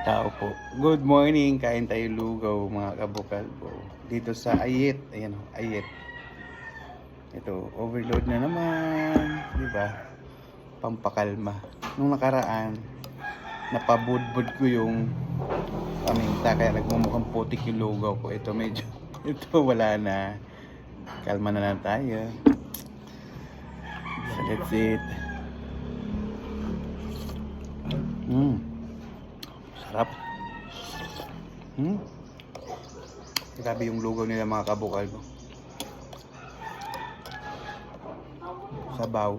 Tao po. Good morning, kain tayo lugaw mga kabukalbo. Dito sa Ayit, ayan o, Ayit. Ito, overload na naman, di ba? Pampakalma. Nung nakaraan, napabudbud ko yung paminta kaya nagmumukhang putik yung lugaw ko. Ito medyo, ito wala na. Kalma na lang tayo. So that's it. Sarap. Grabe yung lugaw nila mga kabukal ko. Sabaw.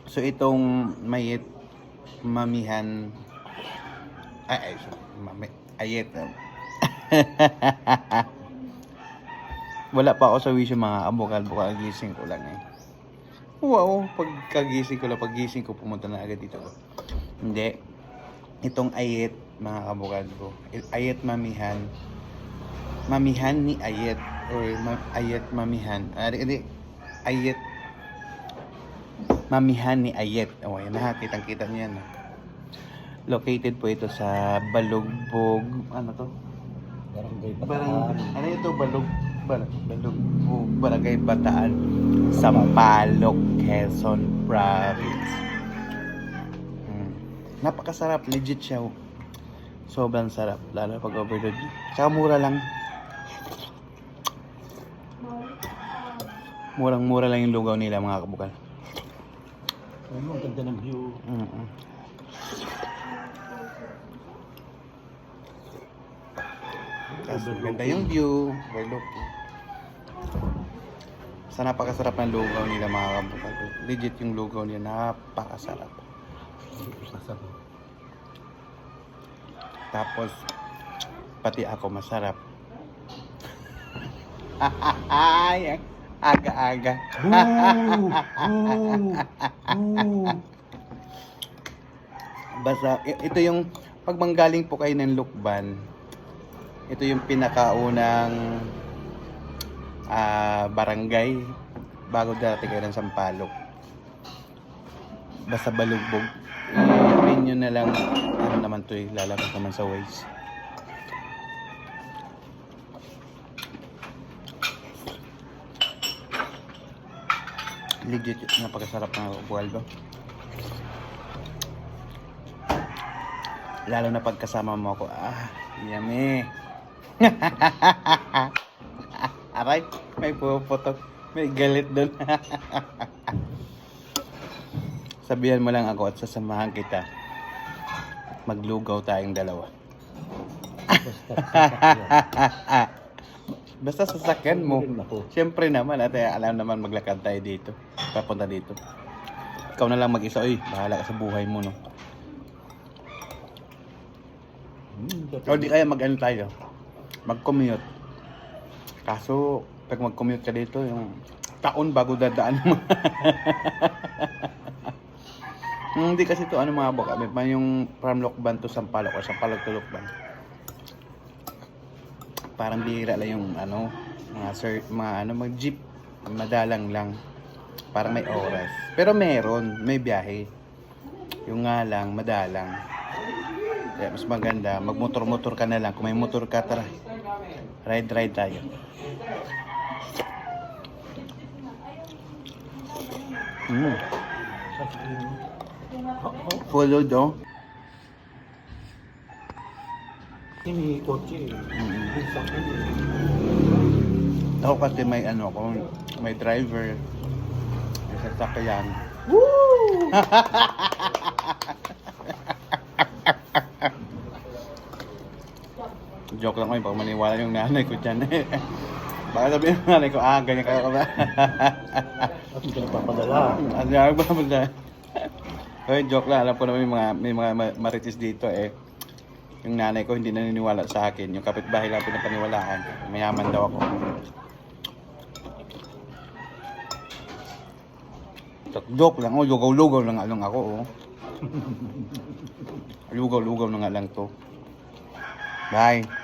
So itong mayit mamihan ayet. Wala pa ako sa wisyo mga kabukal, gising ko lang eh. Wow, pagkagising ko pumunta na agad dito. Hindi. Itong ayet mga kabukal ko. Ayet mamihan. Mamihan ni ayet or ayet mamihan. Hindi. Ayet mamihan ni ayet. Oh, yan na, kitang-kita niyo yan. Located po ito sa Balugbog. Ano to? Ano ito? Balugbog, Barangay Bataan, Sampaloc, Quezon Province. Napakasarap, legit siya. Sobrang sarap, lalo pag overload. Tsaka mura lang. Murang-mura lang yung lugaw nila mga kabukal. Ang ganda ng view. Ganda yung view. Overlook. Sa napakasarap ng lugaw nila mga kabukal. Legit yung lugaw nila. Napakasarap. Tapos, pati ako masarap. Ay, aga-aga. Basta, ito yung pag manggaling po kayo ng Lukban, ito yung pinakaunang barangay bago darating kayo ng Sampaloc. Basta Balugbog. I-pin nyo na lang, ano naman to eh, lalabas naman sa Waze. Legit, napakasarap ng buwaldo. Lalo na pagkasama mo ako, yummy. Aray, may puputok, may galit doon. Sabihan mo lang ako at sasamahan kita. Maglugaw tayong dalawa. Basta sasakyan mo. Siyempre naman, at alam naman maglakad tayo dito. Papunta dito. Ikaw na lang mag-isa. Uy, bahala ka sa buhay mo, no? O di kaya mag-ano tayo? Mag-commute. Kaso, pag mag-commute ka dito, yung taon bago dadaan mo. Hindi kasi to ano mga baka. May yung from Lokban to Sampaloc o Sampaloc to Lokban. Parang bihira lang yung ano, mga jeep, madalang lang. Parang may oras. Pero may biyahe. Yung nga lang, madalang. Kaya mas maganda, magmotor-motor ka na lang. Kung may motor ka, tara. Ride tayo. Follow do. May kotse. Ako kasi may ano ko, may driver. May sasakyan. Woo! Joke lang ko, pag maniwala yung nanay ko dyan. Baka sabihin ng nanay ko, ganyan ka ba? At hindi ka nagpapadala. Ano yung nagpapadala? Okay, joke lang. Alam ko naman may mga marites dito eh. Yung nanay ko hindi naniniwala sa akin. Yung kapitbahay lang pinapaniwalaan. Mayaman daw ako. Joke lang. Lugaw-lugaw na nga lang ako. Lugaw-lugaw na nga lang to. Bye.